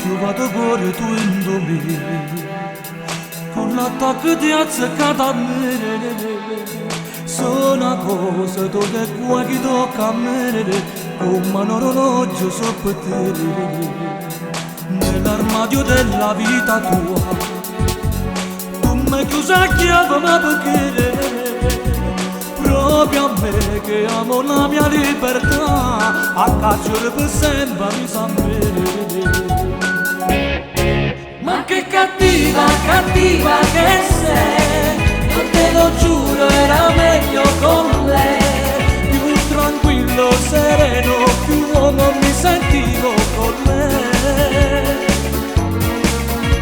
io vado cuore tu in me, con l'attacco ti azzeccata a me. Sono una cosa dove qua che tocca a me, come un orologio sopra te. Nell'armadio della vita tua, tu mi chiusi a chiave ma perché? Proprio a me che amo la mia libertà, a carcere per sempre mi sa bene. Ma che cattiva, cattiva che sei, io te lo giuro era meglio con lei. Più tranquillo, sereno, più uomo mi sentivo con lei.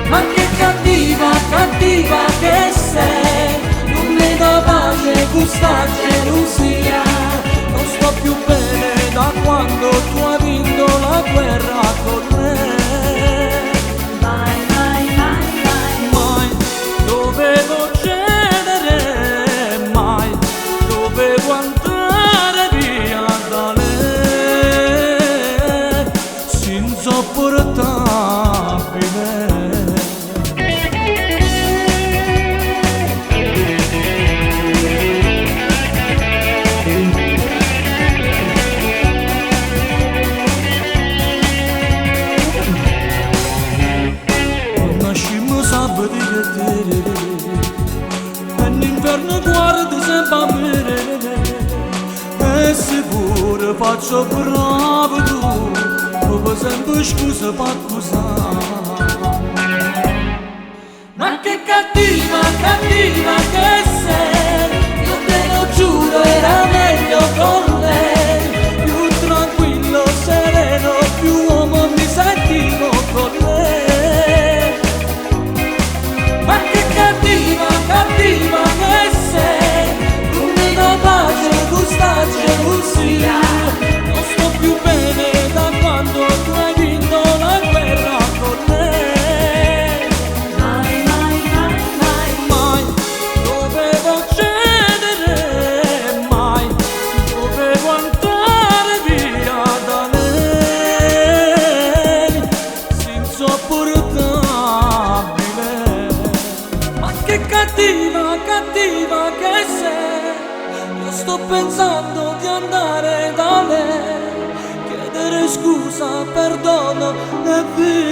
Ma che cattiva, cattiva che sei, non mi dà pace questa gelosia. Non sto più bene da quando tu hai vinto la guerra con me. Dovevo cedere, mai dovevo andare via da lei, insopportabile. Nascimmo sabato che l'inverno guarda sempre a me, e sicuro faccio bravo tu, come sempre scusa per accusare. Ma che cattiva, cattiva che sei, io te lo giuro era meglio con lei. Più tranquillo, sereno, più uomo mi sentivo con lei. Ma che cattiva, cattiva che sei, non mi dà pace questa gelosia. Non sto più bene da quando tu hai vinto la guerra con me. Mai, mai, mai, mai, mai dovevo cedere, mai dovevo andare via da lei, insopportabile. Che cattiva, cattiva che sei, io sto pensando di andare da lei, chiedere scusa, perdono e via.